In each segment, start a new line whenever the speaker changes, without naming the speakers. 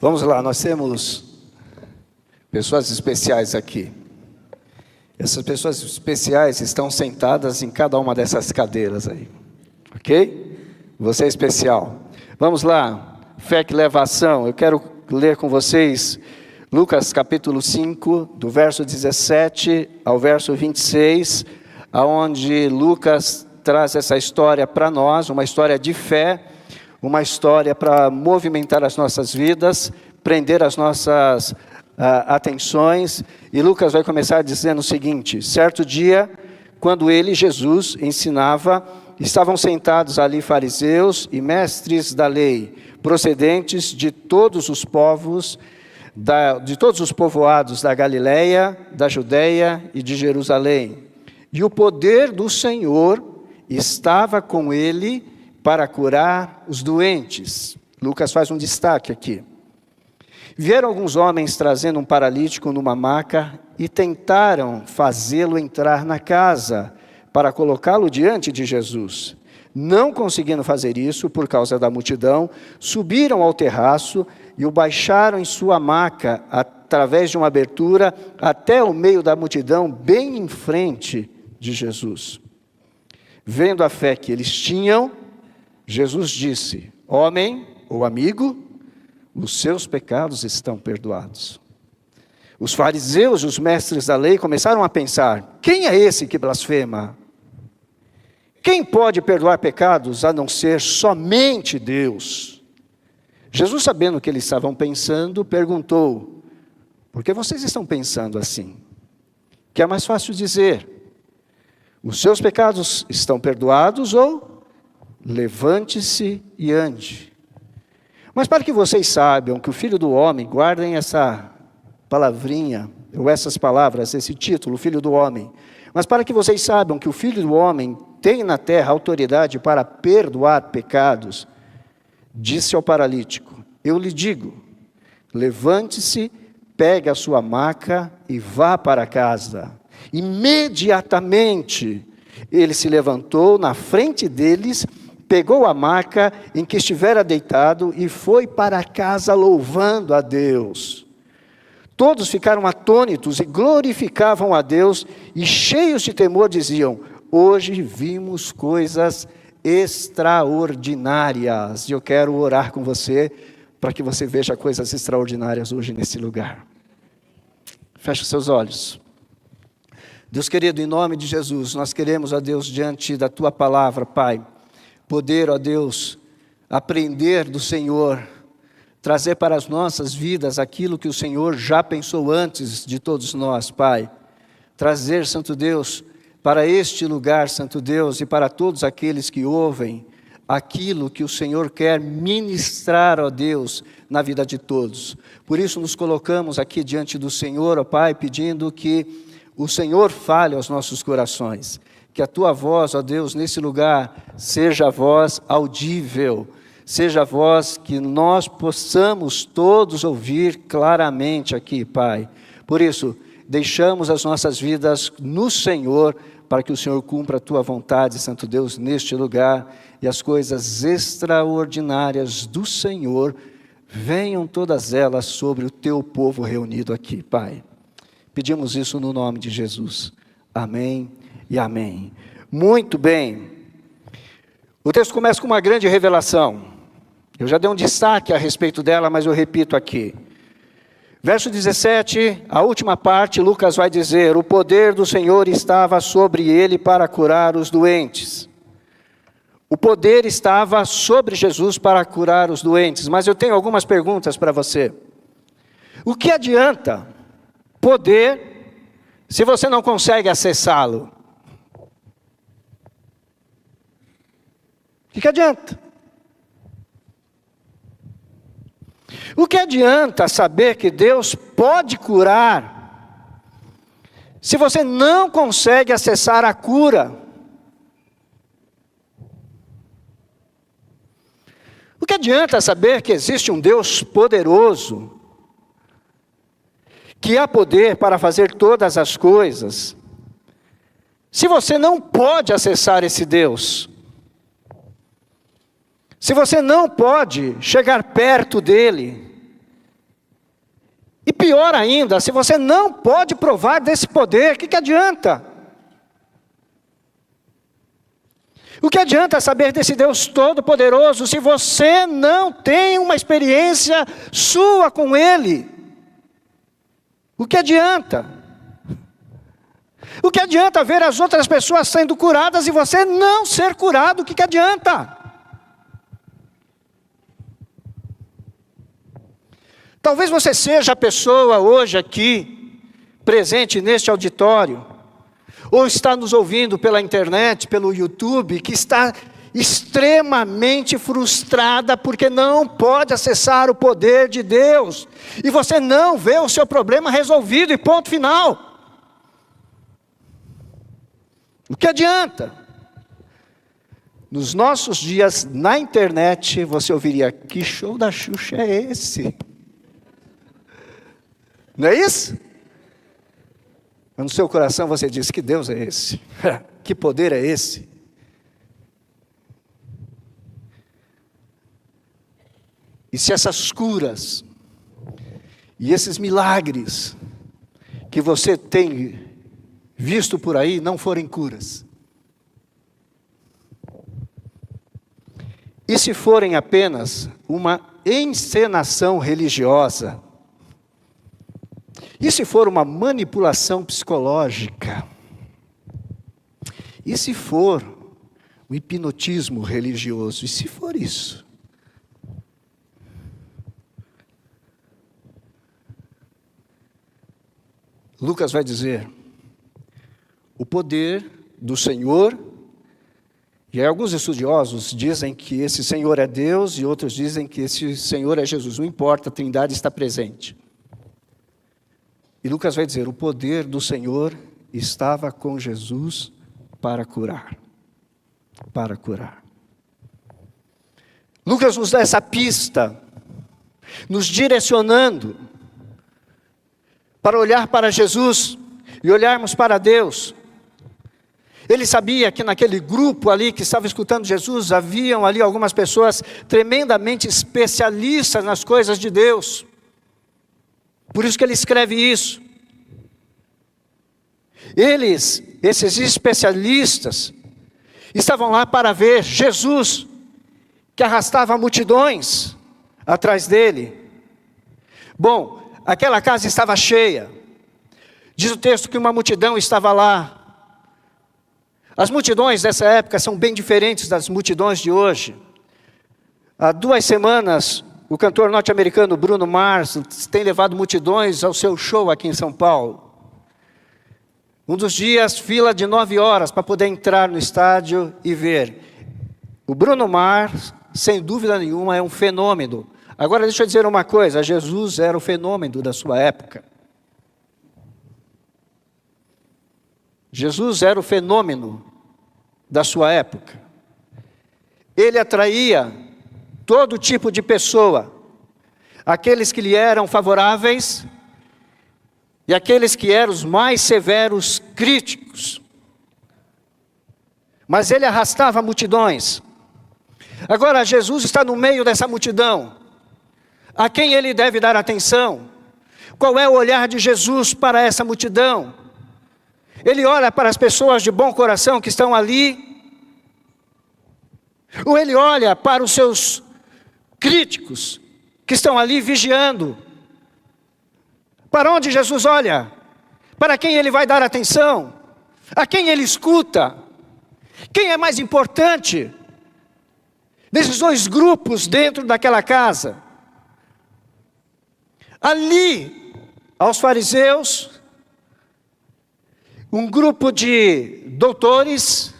Vamos lá, nós temos pessoas especiais aqui. Essas pessoas especiais estão sentadas em cada uma dessas cadeiras aí, ok? Você é especial. Vamos lá, fé que leva a ação. Eu quero ler com vocês Lucas capítulo 5, do verso 17 ao verso 26, aonde Lucas traz essa história para nós, uma história de fé, uma história para movimentar as nossas vidas, prender as nossas atenções. E Lucas vai começar dizendo o seguinte: certo dia, quando ele, Jesus, ensinava, estavam sentados ali fariseus e mestres da lei, procedentes de todos os povos, de todos os povoados da Galileia, da Judeia e de Jerusalém. E o poder do Senhor estava com ele para curar os doentes. Lucas faz um destaque aqui. Vieram alguns homens trazendo um paralítico numa maca e tentaram fazê-lo entrar na casa para colocá-lo diante de Jesus. Não conseguindo fazer isso por causa da multidão, subiram ao terraço e o baixaram em sua maca através de uma abertura até o meio da multidão, bem em frente de Jesus. Vendo a fé que eles tinham, Jesus disse: homem ou amigo, os seus pecados estão perdoados. Os fariseus e os mestres da lei começaram a pensar: quem é esse que blasfema? Quem pode perdoar pecados a não ser somente Deus? Jesus, sabendo o que eles estavam pensando, perguntou: por que vocês estão pensando assim? Que é mais fácil dizer: os seus pecados estão perdoados, ou levante-se e ande. Mas para que vocês saibam que o Filho do Homem, guardem essa palavrinha, ou essas palavras, esse título, Filho do Homem. Mas para que vocês saibam que o Filho do Homem tem na terra autoridade para perdoar pecados, disse ao paralítico: eu lhe digo, levante-se, pegue a sua maca e vá para casa. Imediatamente ele se levantou na frente deles, pegou a maca em que estivera deitado e foi para casa louvando a Deus. Todos ficaram atônitos e glorificavam a Deus e cheios de temor diziam: hoje vimos coisas extraordinárias. E eu quero orar com você para que você veja coisas extraordinárias hoje nesse lugar. Feche os seus olhos. Deus querido, em nome de Jesus, nós queremos, ó Deus, diante da Tua palavra, Pai, poder, ó Deus, aprender do Senhor, trazer para as nossas vidas aquilo que o Senhor já pensou antes de todos nós, Pai. Trazer, Santo Deus, para este lugar, Santo Deus, e para todos aqueles que ouvem, aquilo que o Senhor quer ministrar, ó Deus, na vida de todos. Por isso nos colocamos aqui diante do Senhor, ó Pai, pedindo que o Senhor fale aos nossos corações. Que a Tua voz, ó Deus, nesse lugar, seja a voz audível, seja a voz que nós possamos todos ouvir claramente aqui, Pai. Por isso, deixamos as nossas vidas no Senhor, para que o Senhor cumpra a Tua vontade, Santo Deus, neste lugar, e as coisas extraordinárias do Senhor venham todas elas sobre o Teu povo reunido aqui, Pai. Pedimos isso no nome de Jesus. Amém e amém. Muito bem. O texto começa com uma grande revelação. Eu já dei um destaque a respeito dela, mas eu repito aqui. Verso 17, a última parte, Lucas vai dizer: o poder do Senhor estava sobre ele para curar os doentes. O poder estava sobre Jesus para curar os doentes. Mas eu tenho algumas perguntas para você. O que adianta poder se você não consegue acessá-lo? O que adianta? O que adianta saber que Deus pode curar se você não consegue acessar a cura? O que adianta saber que existe um Deus poderoso, que há poder para fazer todas as coisas, se você não pode acessar esse Deus? Se você não pode chegar perto dele, E pior ainda, se você não pode provar desse poder, o que adianta? O que adianta saber desse Deus Todo-Poderoso se você não tem uma experiência sua com Ele? O que adianta? O que adianta ver as outras pessoas sendo curadas e você não ser curado? O que adianta? Talvez você seja a pessoa hoje aqui, presente neste auditório, ou está nos ouvindo pela internet, pelo YouTube, que está extremamente frustrada porque não pode acessar o poder de Deus. E você não vê o seu problema resolvido e ponto final. O que adianta? Nos nossos dias, na internet, você ouviria: que show da Xuxa é esse? Não é isso? Mas no seu coração você diz: que Deus é esse? Que poder é esse? E se essas curas e esses milagres que você tem visto por aí não forem curas? E se forem apenas uma encenação religiosa? E se for uma manipulação psicológica? E se for um hipnotismo religioso? E se for isso? Lucas vai dizer: o poder do Senhor, e aí alguns estudiosos dizem que esse Senhor é Deus, e outros dizem que esse Senhor é Jesus, não importa, a Trindade está presente. E Lucas vai dizer: o poder do Senhor estava com Jesus para curar. Para curar. Lucas nos dá essa pista, nos direcionando para olhar para Jesus e olharmos para Deus. Ele sabia que naquele grupo ali que estava escutando Jesus, haviam ali algumas pessoas tremendamente especialistas nas coisas de Deus. Por isso que ele escreve isso. Esses especialistas, estavam lá para ver Jesus, que arrastava multidões atrás dele. Bom, aquela casa estava cheia. Diz o texto que uma multidão estava lá. As multidões dessa época são bem diferentes das multidões de hoje. Há 2 semanas, o cantor norte-americano Bruno Mars tem levado multidões ao seu show aqui em São Paulo. Um dos dias, fila de 9 horas para poder entrar no estádio e ver. O Bruno Mars, sem dúvida nenhuma, é um fenômeno. Agora deixa eu dizer uma coisa: Jesus era o fenômeno da sua época. Jesus era o fenômeno da sua época. Ele atraía todo tipo de pessoa, aqueles que lhe eram favoráveis e aqueles que eram os mais severos críticos. Mas ele arrastava multidões. Agora Jesus está no meio dessa multidão. A quem ele deve dar atenção? Qual é o olhar de Jesus para essa multidão? Ele olha para as pessoas de bom coração que estão ali? Ou ele olha para os seus críticos que estão ali vigiando? Para onde Jesus olha? Para quem ele vai dar atenção? A quem ele escuta? Quem é mais importante desses 2 grupos dentro daquela casa? Ali, aos fariseus, um grupo de doutores,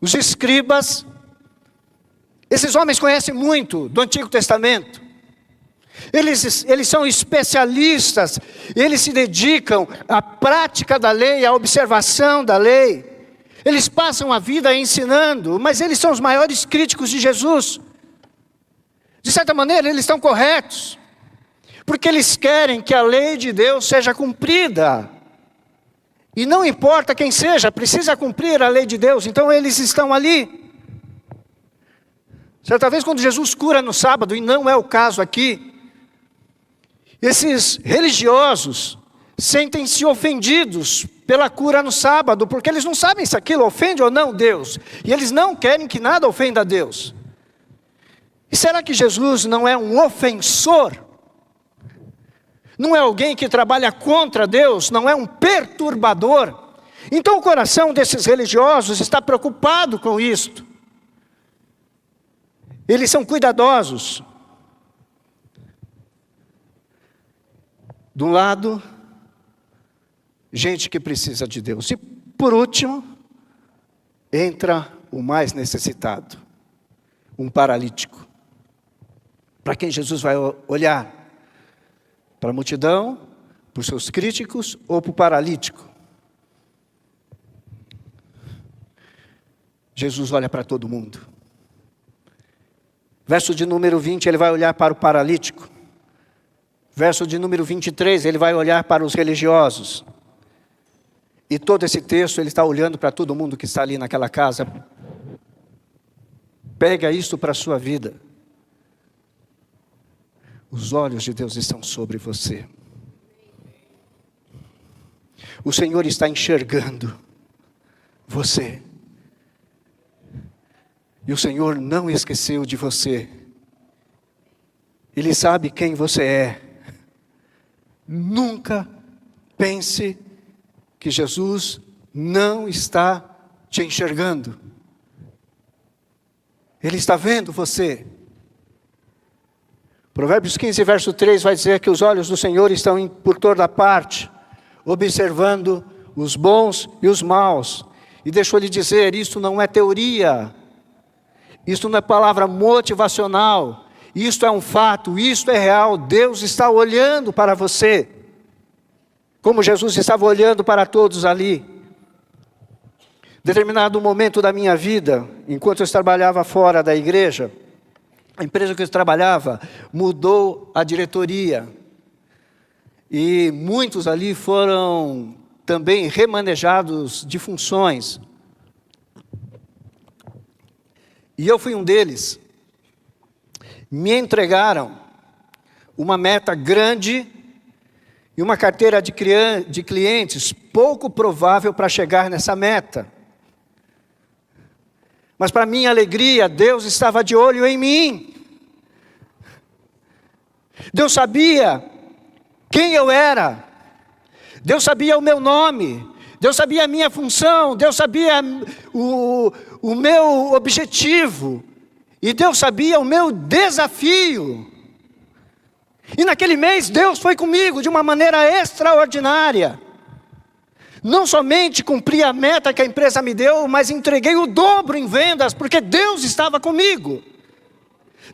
os escribas. Esses homens conhecem muito do Antigo Testamento. Eles são especialistas, eles se dedicam à prática da lei, à observação da lei. Eles passam a vida ensinando, mas eles são os maiores críticos de Jesus. De certa maneira, eles estão corretos, porque eles querem que a lei de Deus seja cumprida. E não importa quem seja, precisa cumprir a lei de Deus, então eles estão ali. Certa vez, quando Jesus cura no sábado, e não é o caso aqui, Esses religiosos sentem-se ofendidos pela cura no sábado, porque eles não sabem se aquilo ofende ou não Deus. E eles não querem que nada ofenda a Deus. E será que Jesus não é um ofensor? Não é alguém que trabalha contra Deus? Não é um perturbador? Então o coração desses religiosos está preocupado com isto. Eles são cuidadosos. De um lado, gente que precisa de Deus. E por último, entra o mais necessitado, um paralítico. Para quem Jesus vai olhar? Para a multidão, para os seus críticos ou para o paralítico? Jesus olha para todo mundo. Verso de número 20, ele vai olhar para o paralítico. Verso de número 23, ele vai olhar para os religiosos. E todo esse texto, ele está olhando para todo mundo que está ali naquela casa. Pega isso para a sua vida. Os olhos de Deus estão sobre você. O Senhor está enxergando você. E o Senhor não esqueceu de você. Ele sabe quem você é. Nunca pense que Jesus não está te enxergando. Ele está vendo você. Provérbios 15, verso 3 vai dizer que os olhos do Senhor estão por toda parte, observando os bons e os maus. E deixa eu lhe dizer, isso não é teoria, isso não é palavra motivacional, isto é um fato, isto é real. Deus está olhando para você, como Jesus estava olhando para todos ali. Determinado momento da minha vida, enquanto eu trabalhava fora da igreja, a empresa que eu trabalhava mudou a diretoria. E muitos ali foram também remanejados de funções. E eu fui um deles. Me entregaram uma meta grande e uma carteira de clientes pouco provável para chegar nessa meta. Mas para minha alegria, Deus estava de olho em mim. Deus sabia quem eu era. Deus sabia o meu nome. Deus sabia a minha função. Deus sabia o meu objetivo. E Deus sabia o meu desafio. E naquele mês Deus foi comigo de uma maneira extraordinária. Não somente cumpri a meta que a empresa me deu, mas entreguei o dobro em vendas, porque Deus estava comigo.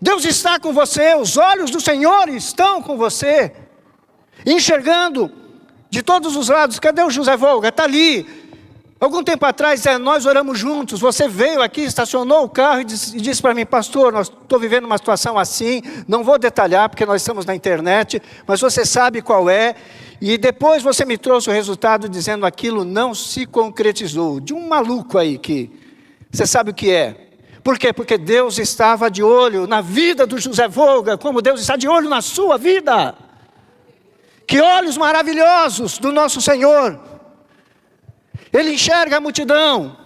Deus está com você, os olhos do Senhor estão com você, enxergando de todos os lados. Cadê o José Volga? Está ali. Algum tempo atrás, nós oramos juntos, você veio aqui, estacionou o carro e disse para mim: pastor, estou vivendo uma situação assim, não vou detalhar porque nós estamos na internet, mas você sabe qual é. E depois você me trouxe o resultado dizendo aquilo não se concretizou. De um maluco aí que, você sabe o que é. Por quê? Porque Deus estava de olho na vida do José Volga, como Deus está de olho na sua vida. Que olhos maravilhosos do nosso Senhor. Ele enxerga a multidão,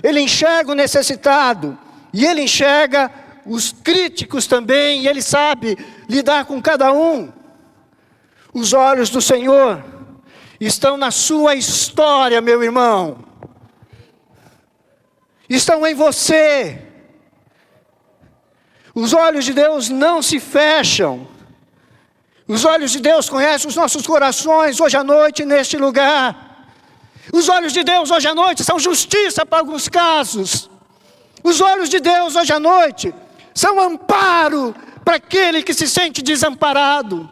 Ele enxerga o necessitado, e Ele enxerga os críticos também, e Ele sabe lidar com cada um. Os olhos do Senhor estão na sua história, meu irmão. Estão em você. Os olhos de Deus não se fecham. Os olhos de Deus conhecem os nossos corações hoje à noite neste lugar. Os olhos de Deus hoje à noite são justiça para alguns casos. Os olhos de Deus hoje à noite são amparo para aquele que se sente desamparado.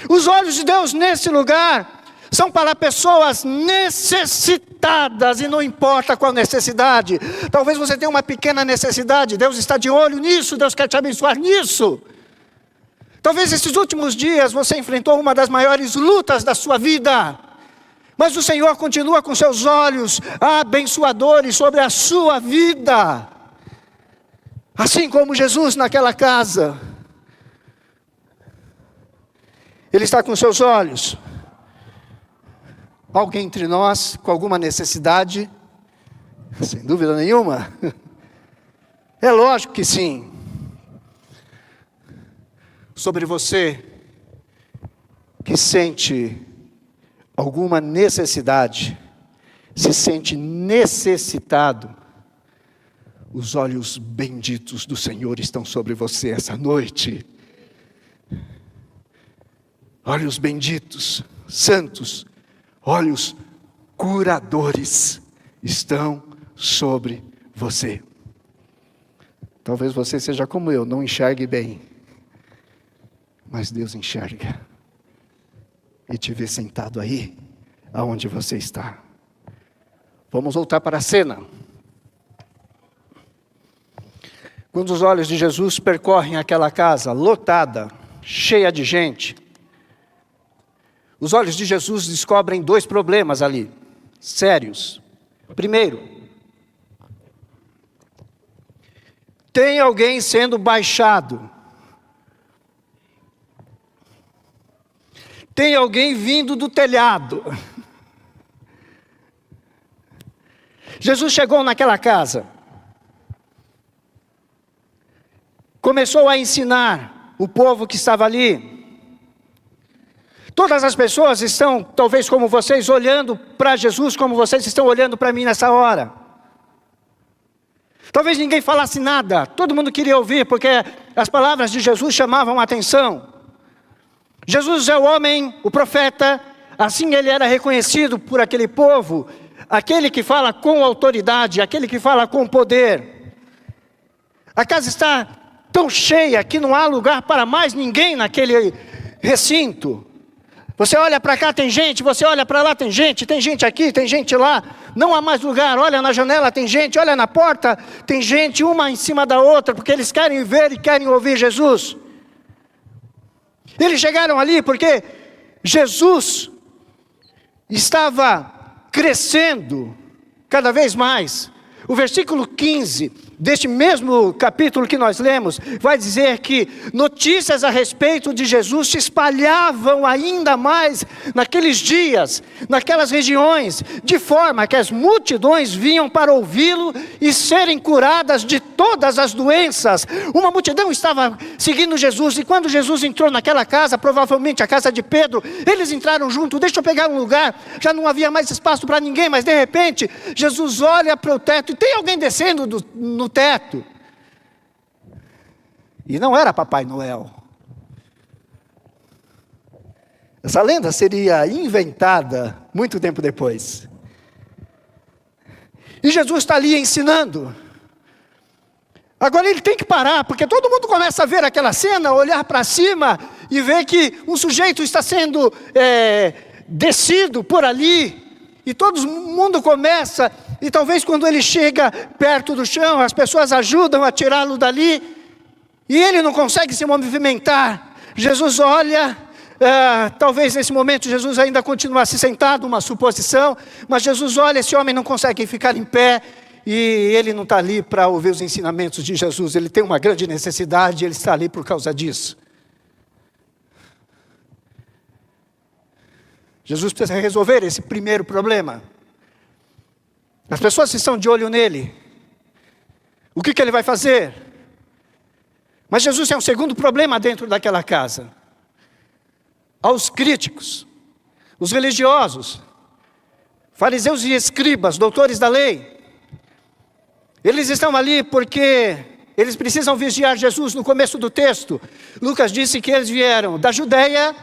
Os olhos de Deus nesse lugar são para pessoas necessitadas, e não importa qual necessidade. Talvez você tenha uma pequena necessidade, Deus está de olho nisso, Deus quer te abençoar nisso. Talvez esses últimos dias você enfrentou uma das maiores lutas da sua vida, mas o Senhor continua com seus olhos abençoadores sobre a sua vida. Assim como Jesus naquela casa. Ele está com seus olhos. Alguém entre nós com alguma necessidade? Sem dúvida nenhuma. É lógico que sim. Sobre você que sente alguma necessidade, se sente necessitado, os olhos benditos do Senhor estão sobre você essa noite. Olhos benditos, santos, olhos curadores estão sobre você. Talvez você seja como eu, não enxergue bem, mas Deus enxerga e te vê sentado aí, aonde você está. Vamos voltar para a cena. Quando os olhos de Jesus percorrem aquela casa lotada, cheia de gente, os olhos de Jesus descobrem 2 problemas ali, sérios. Primeiro, tem alguém sendo baixado. Tem alguém vindo do telhado. Jesus chegou naquela casa. Começou a ensinar o povo que estava ali. Todas as pessoas estão, talvez como vocês, olhando para Jesus como vocês estão olhando para mim nessa hora. Talvez ninguém falasse nada, todo mundo queria ouvir, porque as palavras de Jesus chamavam a atenção. Jesus é o homem, o profeta, assim ele era reconhecido por aquele povo, aquele que fala com autoridade, aquele que fala com poder. A casa está tão cheia que não há lugar para mais ninguém naquele recinto. Você olha para cá, tem gente, você olha para lá, tem gente aqui, tem gente lá. Não há mais lugar, olha na janela, tem gente, olha na porta, tem gente, uma em cima da outra, porque eles querem ver e querem ouvir Jesus. Eles chegaram ali porque Jesus estava crescendo cada vez mais. O versículo 15 deste mesmo capítulo que nós lemos, vai dizer que notícias a respeito de Jesus se espalhavam ainda mais naqueles dias, naquelas regiões, de forma que as multidões vinham para ouvi-lo e serem curadas de todas as doenças. Uma multidão estava seguindo Jesus, e quando Jesus entrou naquela casa, provavelmente a casa de Pedro, eles entraram junto. Deixa eu pegar um lugar, já não havia mais espaço para ninguém, mas de repente, Jesus olha para o teto e tem alguém descendo no teto. E não era Papai Noel. Essa lenda seria inventada muito tempo depois. E Jesus está ali ensinando. Agora ele tem que parar, porque todo mundo começa a ver aquela cena, olhar para cima e ver que um sujeito está sendo descido por ali. E todo mundo começa, e talvez quando ele chega perto do chão, as pessoas ajudam a tirá-lo dali, e ele não consegue se movimentar. Jesus olha, talvez nesse momento Jesus ainda continuasse sentado, uma suposição, mas Jesus olha, esse homem não consegue ficar em pé, e ele não está ali para ouvir os ensinamentos de Jesus, ele tem uma grande necessidade, ele está ali por causa disso. Jesus precisa resolver esse primeiro problema. As pessoas estão de olho nele. O que ele vai fazer? Mas Jesus tem um segundo problema dentro daquela casa. Aos críticos, os religiosos, fariseus e escribas, doutores da lei, eles estão ali porque eles precisam vigiar Jesus. No começo do texto, Lucas disse que eles vieram da Judeia,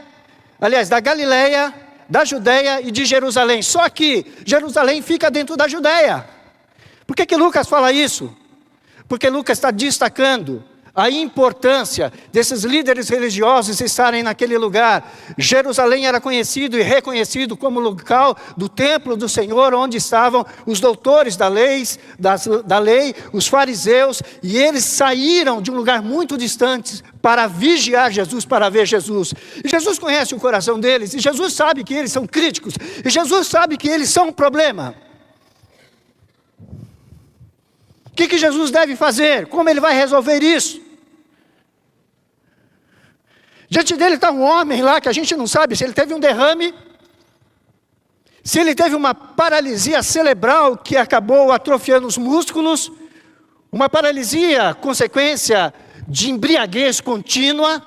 aliás, da Galileia, da Judeia e de Jerusalém. Só que Jerusalém fica dentro da Judeia. Por que Lucas fala isso? Porque Lucas está destacando a importância desses líderes religiosos estarem naquele lugar. Jerusalém era conhecido e reconhecido como local do templo do Senhor, onde estavam os doutores da lei, os fariseus, e eles saíram de um lugar muito distante para vigiar Jesus, para ver Jesus. E Jesus conhece o coração deles, e Jesus sabe que eles são críticos, e Jesus sabe que eles são um problema. O que Jesus deve fazer? Como ele vai resolver isso? Diante dele está um homem lá que a gente não sabe se ele teve um derrame, se ele teve uma paralisia cerebral que acabou atrofiando os músculos, uma paralisia consequência de embriaguez contínua.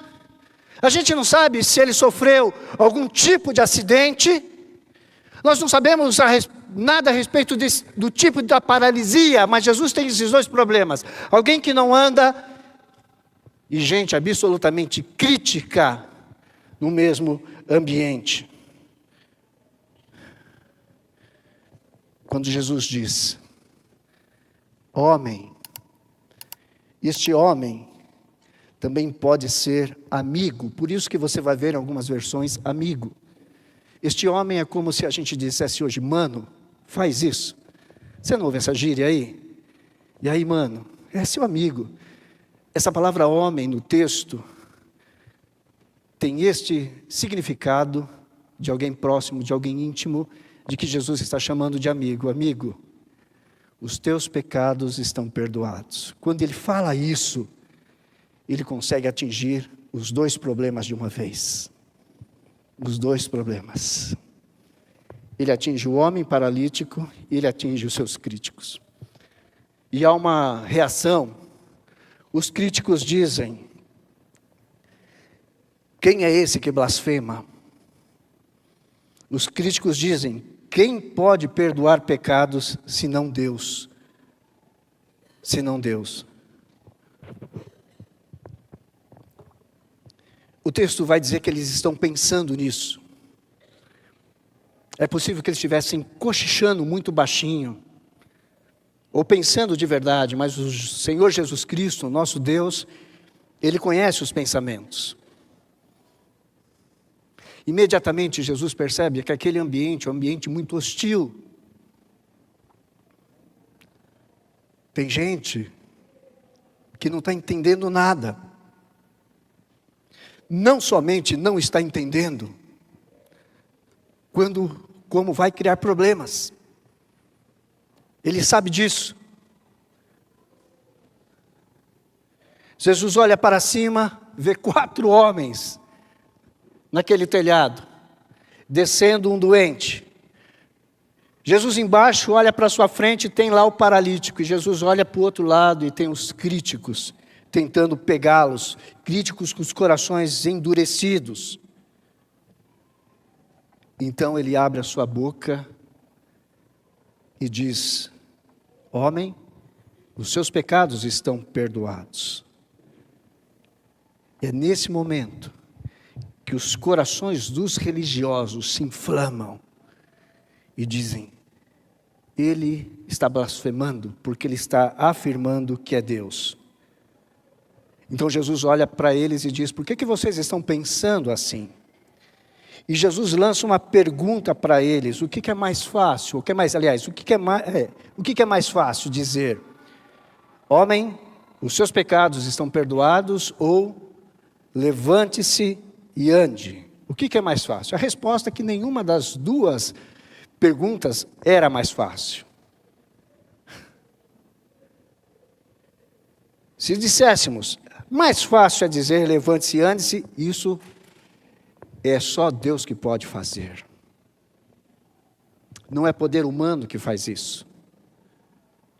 A gente não sabe se ele sofreu algum tipo de acidente. Nós não sabemos nada a respeito do tipo da paralisia, mas Jesus tem esses dois problemas. Alguém que não anda e gente absolutamente crítica no mesmo ambiente. Quando Jesus diz, homem, este homem também pode ser amigo, por isso que você vai ver em algumas versões, amigo. Este homem é como se a gente dissesse hoje, mano, faz isso. Você não ouve essa gíria aí? E aí, mano, é seu amigo. Essa palavra homem no texto tem este significado de alguém próximo, de alguém íntimo, de que Jesus está chamando de amigo. Amigo, os teus pecados estão perdoados. Quando ele fala isso, ele consegue atingir os dois problemas de uma vez. Os dois problemas. Ele atinge o homem paralítico e ele atinge os seus críticos. E há uma reação. Os críticos dizem, quem é esse que blasfema? Os críticos dizem, quem pode perdoar pecados senão Deus? Senão Deus. O texto vai dizer que eles estão pensando nisso. É possível que eles estivessem cochichando muito baixinho, ou pensando de verdade, mas o Senhor Jesus Cristo, nosso Deus, Ele conhece os pensamentos. Imediatamente Jesus percebe que aquele ambiente é um ambiente muito hostil. Tem gente que não está entendendo nada. Não somente não está entendendo, como vai criar problemas. Ele sabe disso. Jesus olha para cima, vê 4 homens naquele telhado, descendo um doente. Jesus embaixo olha para sua frente e tem lá o paralítico. E Jesus olha para o outro lado e tem os críticos, tentando pegá-los. Críticos com os corações endurecidos. Então ele abre a sua boca e diz, homem, os seus pecados estão perdoados. É nesse momento que os corações dos religiosos se inflamam e dizem, ele está blasfemando porque ele está afirmando que é Deus. Então Jesus olha para eles e diz, por que vocês estão pensando assim? E Jesus lança uma pergunta para eles, o que é mais fácil, o que é mais fácil dizer? Homem, os seus pecados estão perdoados ou levante-se e ande? O que é mais fácil? A resposta é que nenhuma das duas perguntas era mais fácil. Se disséssemos, mais fácil é dizer levante-se e ande-se, isso é só Deus que pode fazer. Não é poder humano que faz isso.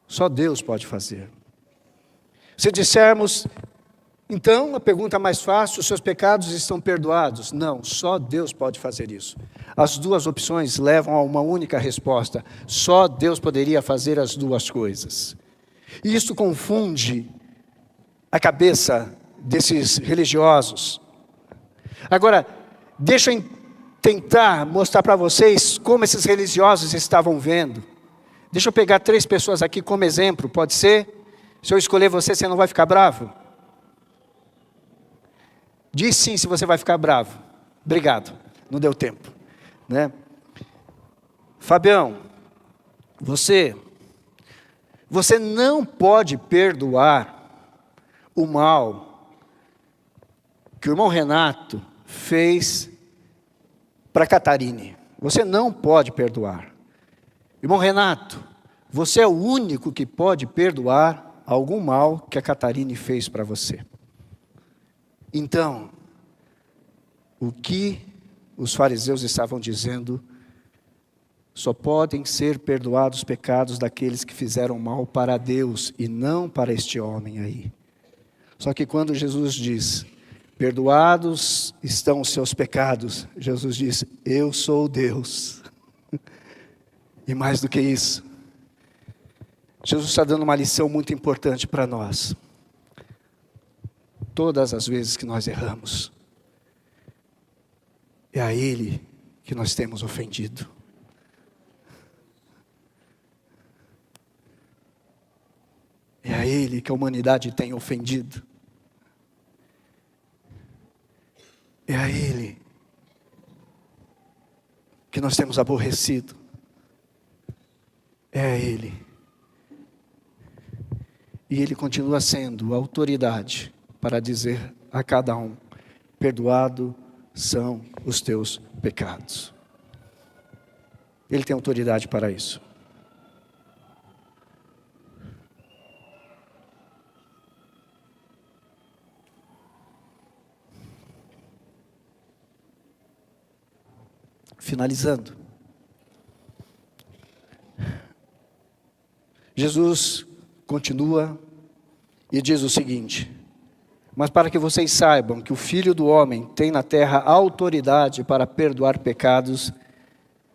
Só Deus pode fazer. Se dissermos, então, a pergunta mais fácil, os seus pecados estão perdoados? Não, só Deus pode fazer isso. As duas opções levam a uma única resposta. Só Deus poderia fazer as duas coisas. E isso confunde a cabeça desses religiosos. Agora, deixa eu tentar mostrar para vocês como esses religiosos estavam vendo. Deixa eu pegar 3 pessoas aqui como exemplo, pode ser? Se eu escolher você, você não vai ficar bravo? Diz sim se você vai ficar bravo. Obrigado, não deu tempo. Né? Fabião, você não pode perdoar o mal que o irmão Renato fez para Catarine. Você não pode perdoar. Irmão Renato, você é o único que pode perdoar algum mal que a Catarine fez para você. Então, o que os fariseus estavam dizendo: só podem ser perdoados os pecados daqueles que fizeram mal para Deus e não para este homem aí. Só que quando Jesus diz: perdoados estão os seus pecados, Jesus diz: eu sou Deus. E mais do que isso, Jesus está dando uma lição muito importante para nós. Todas as vezes que nós erramos, é a Ele que nós temos ofendido. É a Ele que a humanidade tem ofendido. É a Ele que nós temos aborrecido. É a Ele. E Ele continua sendo a autoridade para dizer a cada um: perdoado são os teus pecados. Ele tem autoridade para isso. Finalizando, Jesus continua e diz o seguinte: mas para que vocês saibam que o Filho do Homem tem na terra autoridade para perdoar pecados,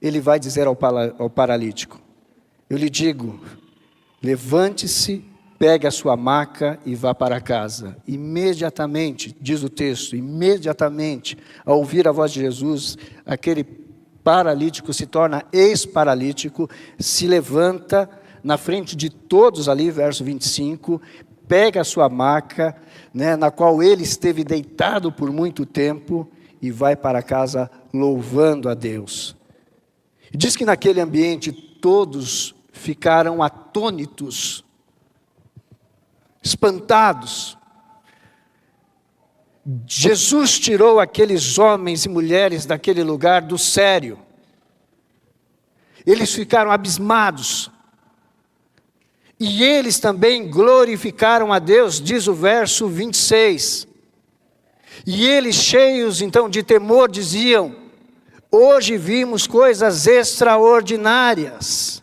ele vai dizer ao paralítico: eu lhe digo, levante-se, pegue a sua maca e vá para casa. Imediatamente, diz o texto, imediatamente, ao ouvir a voz de Jesus, aquele paralítico se torna ex-paralítico, se levanta na frente de todos ali, verso 25, pega a sua maca, na qual ele esteve deitado por muito tempo, e vai para casa louvando a Deus. E diz que naquele ambiente todos ficaram atônitos, espantados. Jesus tirou aqueles homens e mulheres daquele lugar do sério. Eles ficaram abismados. E eles também glorificaram a Deus, diz o verso 26. E eles, cheios então de temor, diziam: hoje vimos coisas extraordinárias.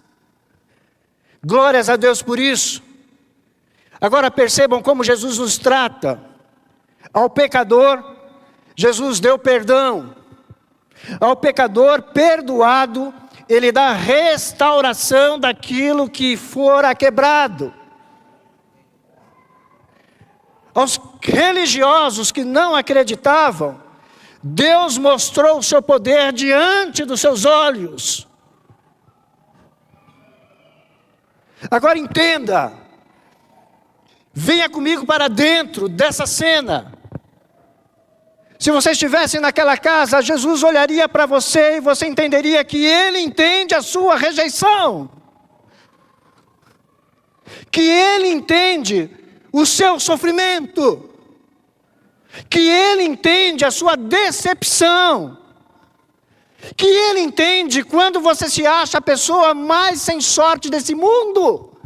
Glórias a Deus por isso. Agora percebam como Jesus nos trata. Ao pecador, Jesus deu perdão. Ao pecador perdoado, Ele dá restauração daquilo que fora quebrado. Aos religiosos que não acreditavam, Deus mostrou o seu poder diante dos seus olhos. Agora entenda, venha comigo para dentro dessa cena. Se você estivesse naquela casa, Jesus olharia para você e você entenderia que Ele entende a sua rejeição. Que Ele entende o seu sofrimento. Que Ele entende a sua decepção. Que Ele entende quando você se acha a pessoa mais sem sorte desse mundo.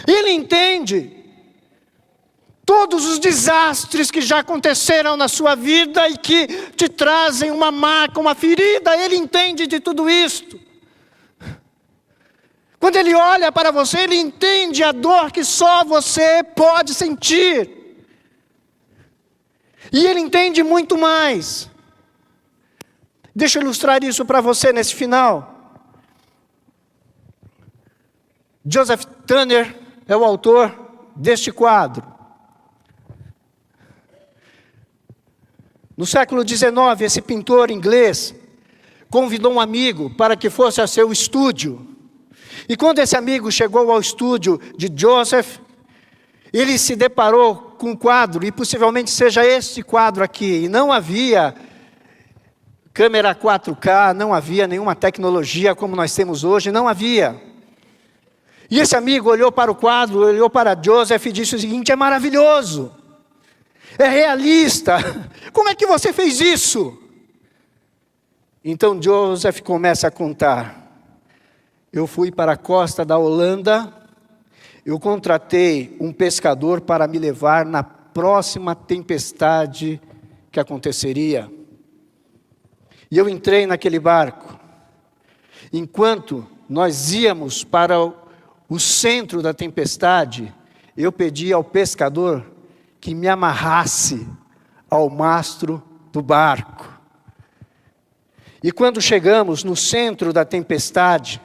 Ele entende todos os desastres que já aconteceram na sua vida e que te trazem uma marca, uma ferida. Ele entende de tudo isto. Quando Ele olha para você, Ele entende a dor que só você pode sentir. E Ele entende muito mais. Deixa eu ilustrar isso para você nesse final. Joseph Turner é o autor deste quadro. No século XIX, esse pintor inglês convidou um amigo para que fosse a seu estúdio. E quando esse amigo chegou ao estúdio de Joseph, ele se deparou com um quadro, e possivelmente seja este quadro aqui. E não havia câmera 4K, não havia nenhuma tecnologia como nós temos hoje, não havia. E esse amigo olhou para o quadro, olhou para Joseph e disse o seguinte: é maravilhoso. É realista. Como é que você fez isso? Então Joseph começa a contar. Eu fui para a costa da Holanda. Eu contratei um pescador para me levar na próxima tempestade que aconteceria. E eu entrei naquele barco. Enquanto nós íamos para o centro da tempestade, eu pedi ao pescador que me amarrasse ao mastro do barco. E quando chegamos no centro da tempestade,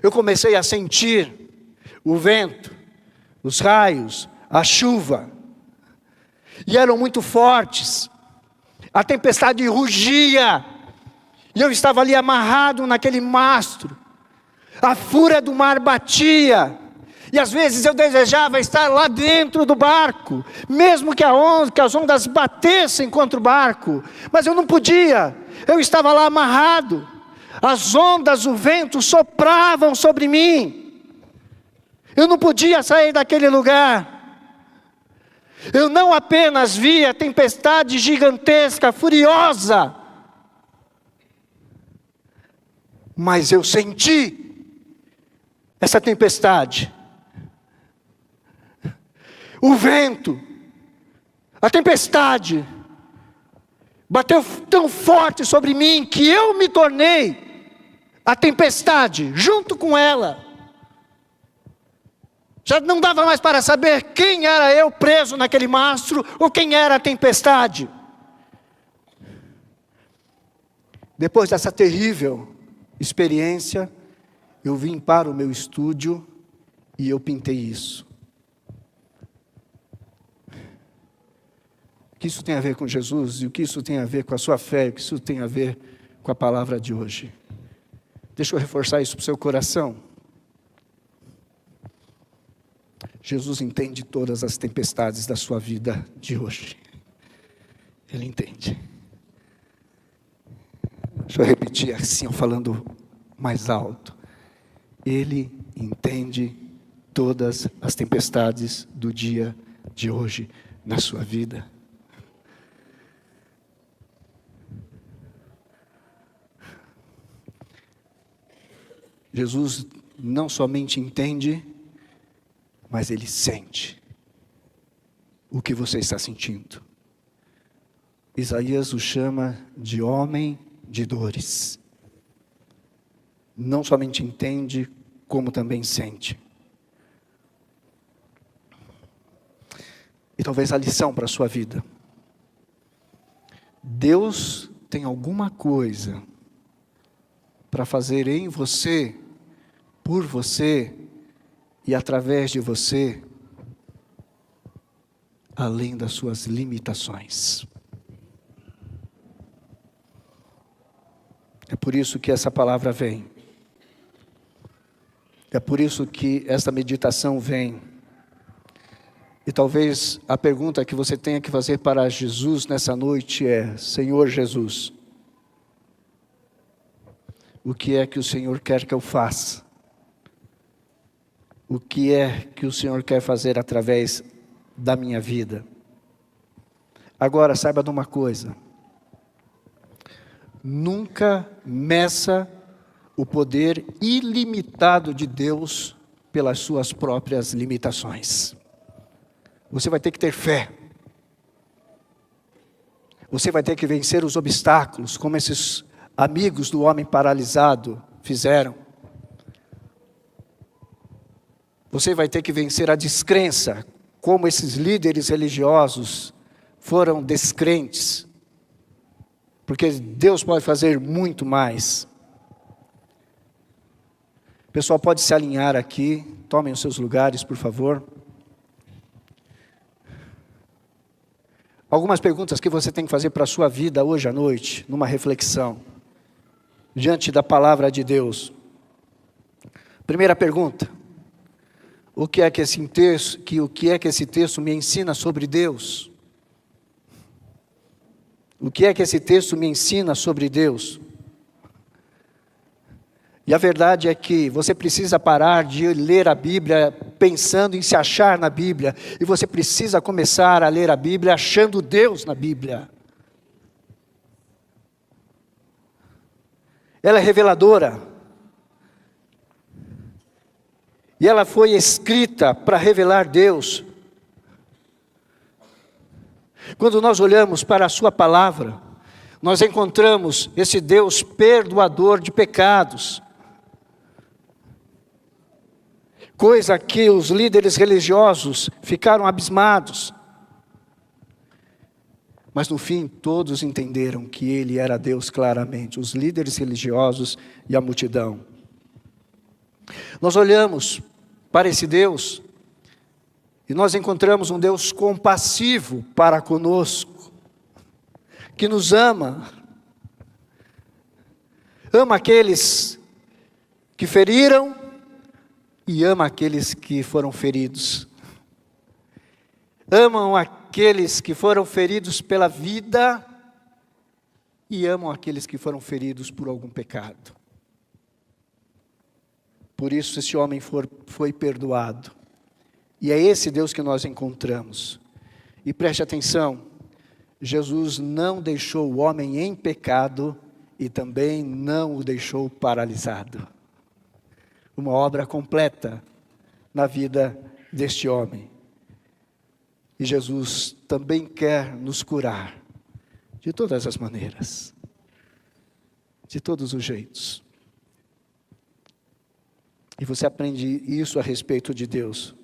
eu comecei a sentir o vento, os raios, a chuva. E eram muito fortes. A tempestade rugia. E eu estava ali amarrado naquele mastro. A fúria do mar batia. E às vezes eu desejava estar lá dentro do barco, mesmo que as ondas batessem contra o barco. Mas eu não podia. Eu estava lá amarrado. As ondas, o vento sopravam sobre mim. Eu não podia sair daquele lugar. Eu não apenas via a tempestade gigantesca, furiosa, mas eu senti essa tempestade. O vento, a tempestade, bateu tão forte sobre mim que eu me tornei a tempestade junto com ela. Já não dava mais para saber quem era eu preso naquele mastro ou quem era a tempestade. Depois dessa terrível experiência, eu vim para o meu estúdio e eu pintei isso. O que isso tem a ver com Jesus e o que isso tem a ver com a sua fé, o que isso tem a ver com a palavra de hoje. Deixa eu reforçar isso para o seu coração. Jesus entende todas as tempestades da sua vida de hoje. Ele entende. Deixa eu repetir assim, falando mais alto. Ele entende todas as tempestades do dia de hoje na sua vida. Jesus não somente entende, mas Ele sente o que você está sentindo. Isaías o chama de homem de dores. Não somente entende, como também sente. E talvez a lição para a sua vida. Deus tem alguma coisa para fazer em você, por você e através de você, além das suas limitações. É por isso que essa palavra vem. É por isso que essa meditação vem. E talvez a pergunta que você tenha que fazer para Jesus nessa noite é: Senhor Jesus, o que é que o Senhor quer que eu faça? O que é que o Senhor quer fazer através da minha vida? Agora, saiba de uma coisa. Nunca meça o poder ilimitado de Deus pelas suas próprias limitações. Você vai ter que ter fé. Você vai ter que vencer os obstáculos, como esses amigos do homem paralisado fizeram. Você vai ter que vencer a descrença, como esses líderes religiosos foram descrentes. Porque Deus pode fazer muito mais. O pessoal pode se alinhar aqui. Tomem os seus lugares, por favor. Algumas perguntas que você tem que fazer para a sua vida hoje à noite, numa reflexão, diante da palavra de Deus. Primeira pergunta: o que é que esse texto me ensina sobre Deus? O que é que esse texto me ensina sobre Deus? E a verdade é que você precisa parar de ler a Bíblia pensando em se achar na Bíblia. E você precisa começar a ler a Bíblia achando Deus na Bíblia. Ela é reveladora. E ela foi escrita para revelar Deus. Quando nós olhamos para a sua palavra, nós encontramos esse Deus perdoador de pecados. Coisa que os líderes religiosos ficaram abismados. Mas no fim, todos entenderam que ele era Deus claramente, os líderes religiosos e a multidão. Nós olhamos para esse Deus e nós encontramos um Deus compassivo para conosco, que nos ama. Ama aqueles que feriram e ama aqueles que foram feridos. Amam aqueles que foram feridos pela vida e amam aqueles que foram feridos por algum pecado. Por isso esse homem foi perdoado. E é esse Deus que nós encontramos. E preste atenção, Jesus não deixou o homem em pecado e também não o deixou paralisado. Uma obra completa na vida deste homem. E Jesus também quer nos curar de todas as maneiras, de todos os jeitos. E você aprende isso a respeito de Deus.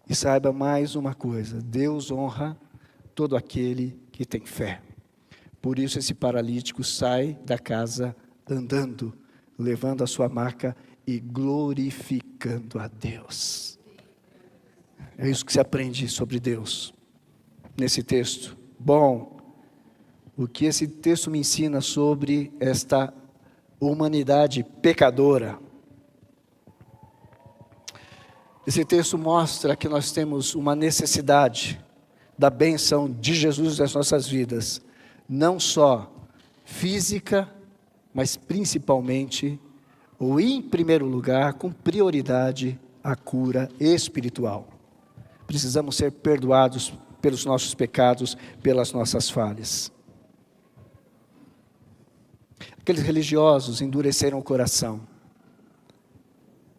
E saiba mais uma coisa: Deus honra todo aquele que tem fé. Por isso esse paralítico sai da casa andando, levando a sua maca e glorificando a Deus. É isso que se aprende sobre Deus nesse texto. Bom, o que esse texto me ensina sobre esta humanidade pecadora? Esse texto mostra que nós temos uma necessidade da bênção de Jesus nas nossas vidas, não só física, mas principalmente, ou em primeiro lugar, com prioridade, a cura espiritual. Precisamos ser perdoados pelos nossos pecados, pelas nossas falhas. Aqueles religiosos endureceram o coração.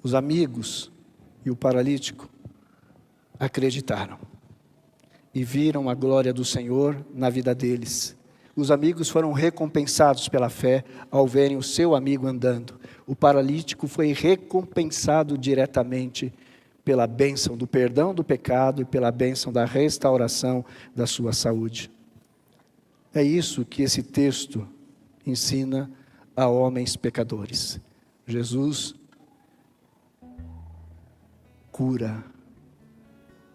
Os amigos e o paralítico acreditaram e viram a glória do Senhor na vida deles. Os amigos foram recompensados pela fé ao verem o seu amigo andando. O paralítico foi recompensado diretamente pela bênção do perdão do pecado e pela bênção da restauração da sua saúde. É isso que esse texto ensina a homens pecadores. Jesus cura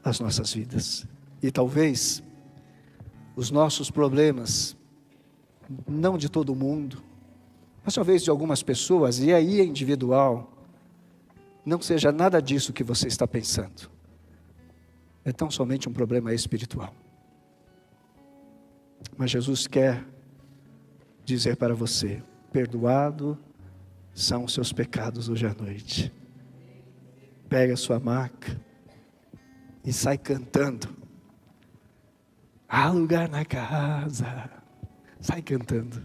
as nossas vidas. E talvez os nossos problemas, não de todo mundo, mas talvez de algumas pessoas, e aí é individual, não seja nada disso que você está pensando. É tão somente um problema espiritual. Mas Jesus quer dizer para você: perdoado são os seus pecados hoje à noite. Pega a sua maca e sai cantando. Há lugar na casa. Sai cantando.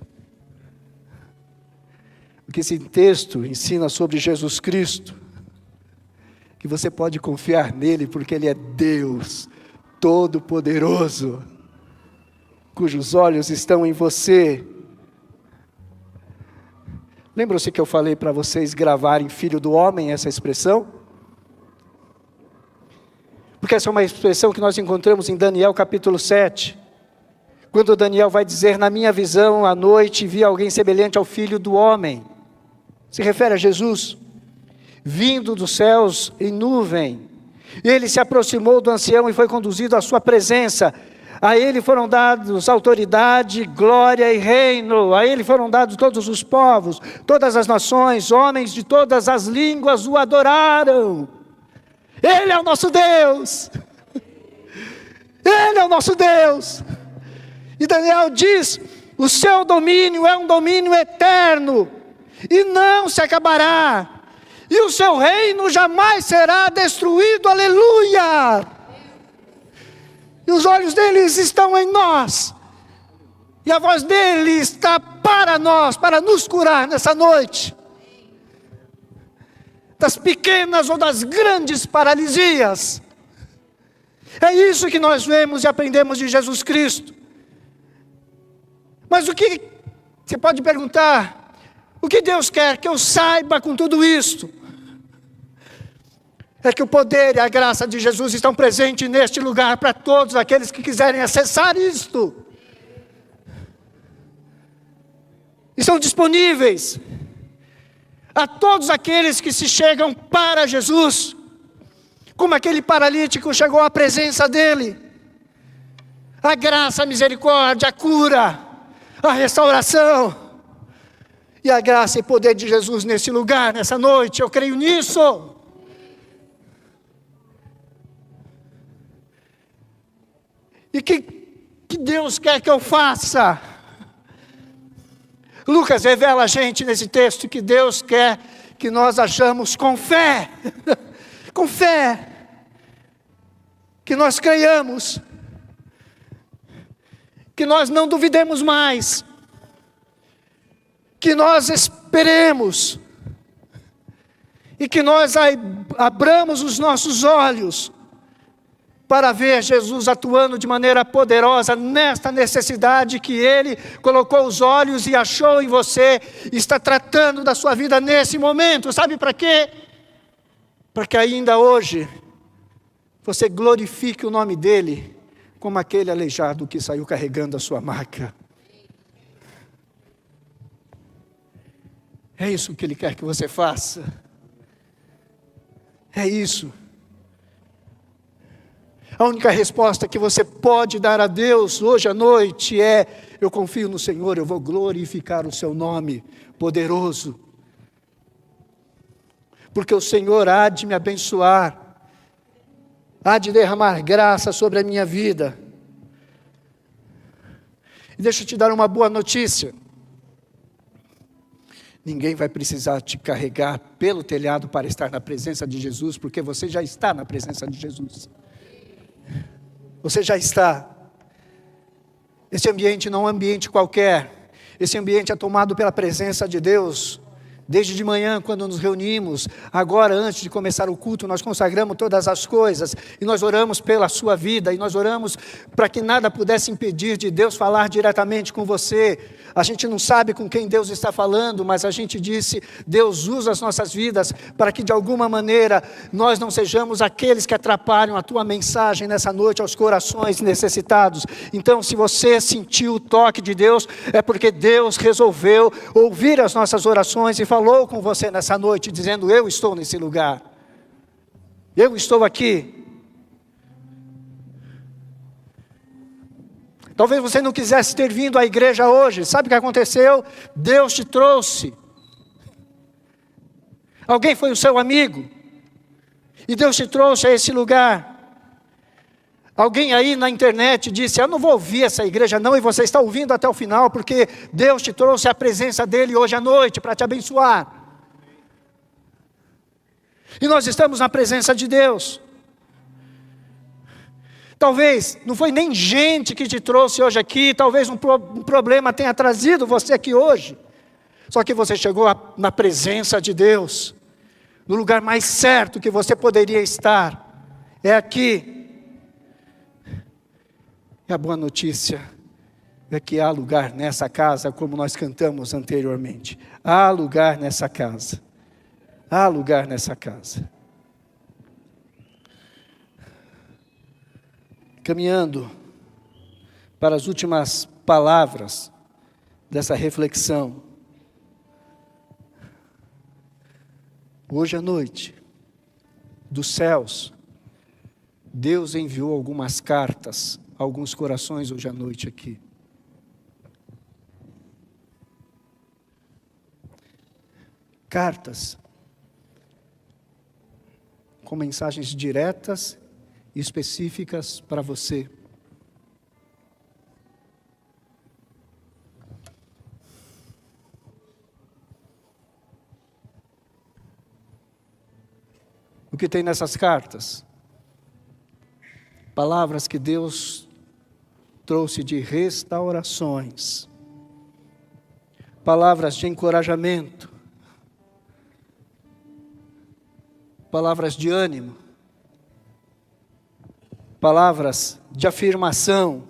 O que esse texto ensina sobre Jesus Cristo, que você pode confiar nele, porque ele é Deus Todo-Poderoso, cujos olhos estão em você. Lembram-se que eu falei para vocês gravarem Filho do Homem, essa expressão? Porque essa é uma expressão que nós encontramos em Daniel capítulo 7. Quando Daniel vai dizer: na minha visão à noite vi alguém semelhante ao Filho do Homem. Se refere a Jesus, vindo dos céus em nuvem. Ele se aproximou do ancião e foi conduzido à sua presença. A ele foram dados autoridade, glória e reino. A ele foram dados todos os povos, todas as nações, homens de todas as línguas o adoraram. Ele é o nosso Deus. Ele é o nosso Deus. E Daniel diz: o seu domínio é um domínio eterno e não se acabará. E o seu reino jamais será destruído. Aleluia! E os olhos deles estão em nós. E a voz dele está para nós, para nos curar nessa noite. Das pequenas ou das grandes paralisias.
É isso que nós vemos e aprendemos de Jesus Cristo. Mas o que, você pode perguntar, o que Deus quer que eu saiba com tudo isto? É que o poder e a graça de Jesus estão presentes neste lugar para todos aqueles que quiserem acessar isto. Estão disponíveis a todos aqueles que se chegam para Jesus, como aquele paralítico chegou à presença dele. A graça, a misericórdia, a cura, a restauração, e a graça e poder de Jesus nesse lugar, nessa noite, eu creio nisso. E que Deus quer que eu faça? Lucas revela a gente nesse texto que Deus quer que nós achamos com fé, com fé, que nós creiamos, que nós não duvidemos mais, que nós esperemos, e que nós abramos os nossos olhos, para ver Jesus atuando de maneira poderosa nesta necessidade que Ele colocou os olhos e achou em você, está tratando da sua vida nesse momento. Sabe para quê? Para que ainda hoje você glorifique o nome dEle, como aquele aleijado que saiu carregando a sua maca. É isso que Ele quer que você faça. É isso. A única resposta que você pode dar a Deus hoje à noite é: eu confio no Senhor, eu vou glorificar o seu nome poderoso. Porque o Senhor há de me abençoar, há de derramar graça sobre a minha vida. E deixa eu te dar uma boa notícia. Ninguém vai precisar te carregar pelo telhado para estar na presença de Jesus, porque você já está na presença de Jesus. Você já está. Esse ambiente não é um ambiente qualquer. Esse ambiente é tomado pela presença de Deus. Desde de manhã, quando nos reunimos, agora antes de começar o culto, nós consagramos todas as coisas, e nós oramos pela sua vida, e nós oramos para que nada pudesse impedir de Deus falar diretamente com você. A gente não sabe com quem Deus está falando, mas a gente disse: Deus usa as nossas vidas para que de alguma maneira nós não sejamos aqueles que atrapalham a tua mensagem nessa noite aos corações necessitados. Então, se você sentiu o toque de Deus, é porque Deus resolveu ouvir as nossas orações e falou com você nessa noite, dizendo: eu estou nesse lugar, eu estou aqui. Talvez você não quisesse ter vindo à igreja hoje. Sabe o que aconteceu? Deus te trouxe. Alguém foi o seu amigo, e Deus te trouxe a esse lugar. Alguém aí na internet disse: eu não vou ouvir essa igreja não, e você está ouvindo até o final, porque Deus te trouxe a presença dEle hoje à noite, para te abençoar. E nós estamos na presença de Deus. Talvez não foi nem gente que te trouxe hoje aqui, talvez um problema tenha trazido você aqui hoje. Só que você chegou na presença de Deus, no lugar mais certo que você poderia estar, é aqui. E a boa notícia é que há lugar nessa casa, como nós cantamos anteriormente. Há lugar nessa casa. Há lugar nessa casa. Caminhando para as últimas palavras dessa reflexão. Hoje à noite, dos céus, Deus enviou algumas cartas a alguns corações hoje à noite aqui. Cartas com mensagens diretas e específicas para você. O que tem nessas cartas? Palavras que Deus trouxe de restaurações, palavras de encorajamento, palavras de ânimo, palavras de afirmação,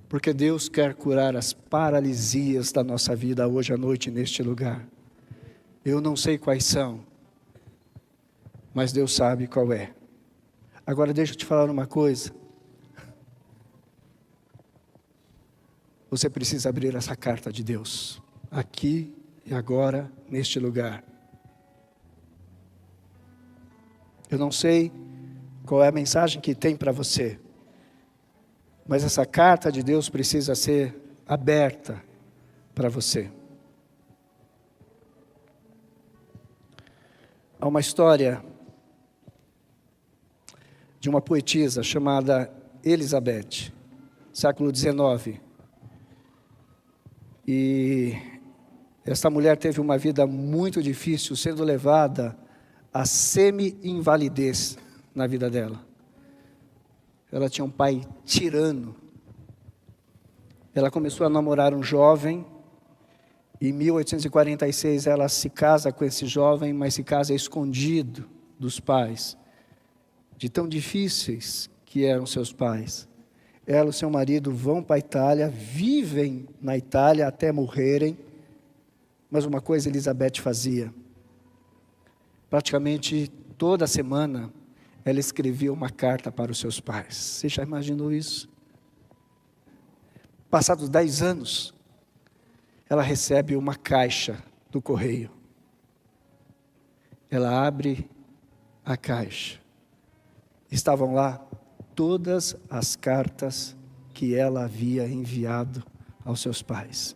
porque Deus quer curar as paralisias da nossa vida hoje à noite neste lugar. Eu não sei quais são, mas Deus sabe qual é. Agora deixa eu te falar uma coisa. Você precisa abrir essa carta de Deus, aqui e agora, neste lugar. Eu não sei qual é a mensagem que tem para você, mas essa carta de Deus precisa ser aberta para você. Há uma história de uma poetisa chamada Elizabeth, século XIX. E esta mulher teve uma vida muito difícil, sendo levada à semi-invalidez na vida dela. Ela tinha um pai tirano. Ela começou a namorar um jovem. Em 1846 ela se casa com esse jovem, mas se casa escondido dos pais, de tão difíceis que eram seus pais. Ela e seu marido vão para a Itália, vivem na Itália até morrerem. Mas uma coisa Elizabeth fazia. Praticamente toda semana ela escrevia uma carta para os seus pais. Você já imaginou isso? Passados 10 anos, ela recebe uma caixa do correio. Ela abre a caixa. Estavam lá todas as cartas que ela havia enviado aos seus pais.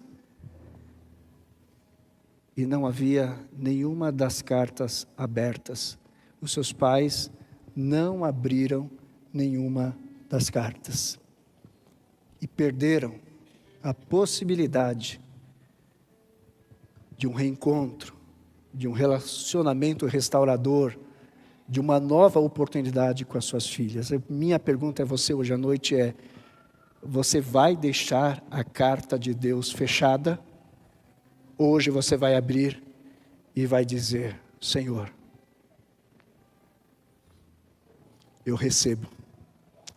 E não havia nenhuma das cartas abertas. Os seus pais não abriram nenhuma das cartas. E perderam a possibilidade de um reencontro, de um relacionamento restaurador, de uma nova oportunidade com as suas filhas. Minha pergunta a você hoje à noite é: você vai deixar a carta de Deus fechada? Hoje você vai abrir e vai dizer: Senhor, eu recebo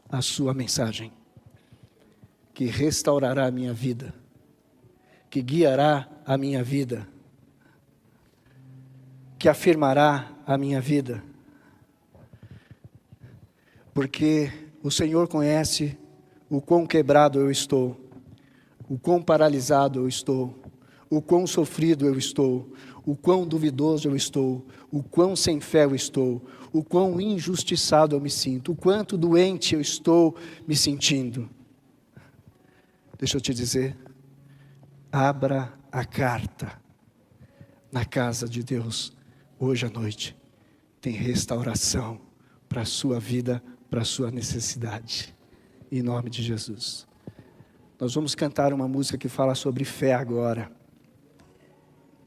a sua mensagem, que restaurará a minha vida, que guiará a minha vida, que afirmará a minha vida, porque o Senhor conhece o quão quebrado eu estou, o quão paralisado eu estou, o quão sofrido eu estou, o quão duvidoso eu estou, o quão sem fé eu estou, o quão injustiçado eu me sinto, o quanto doente eu estou me sentindo. Deixa eu te dizer, abra a carta na casa de Deus hoje à noite. Tem restauração para a sua vida, para a sua necessidade. Em nome de Jesus. Nós vamos cantar uma música que fala sobre fé agora.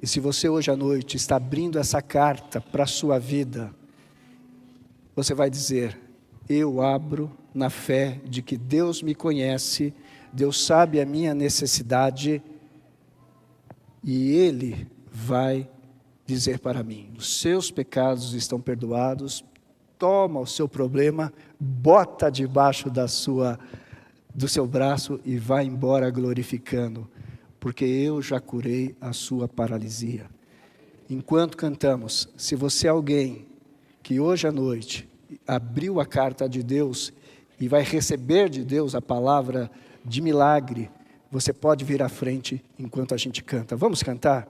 E se você hoje à noite está abrindo essa carta para a sua vida, você vai dizer: eu abro na fé de que Deus me conhece, Deus sabe a minha necessidade, e Ele vai dizer para mim: os seus pecados estão perdoados, toma o seu problema, bota debaixo do seu braço e vai embora glorificando, porque eu já curei a sua paralisia. Enquanto cantamos, se você é alguém que hoje à noite abriu a carta de Deus e vai receber de Deus a palavra de milagre, você pode vir à frente enquanto a gente canta. Vamos cantar?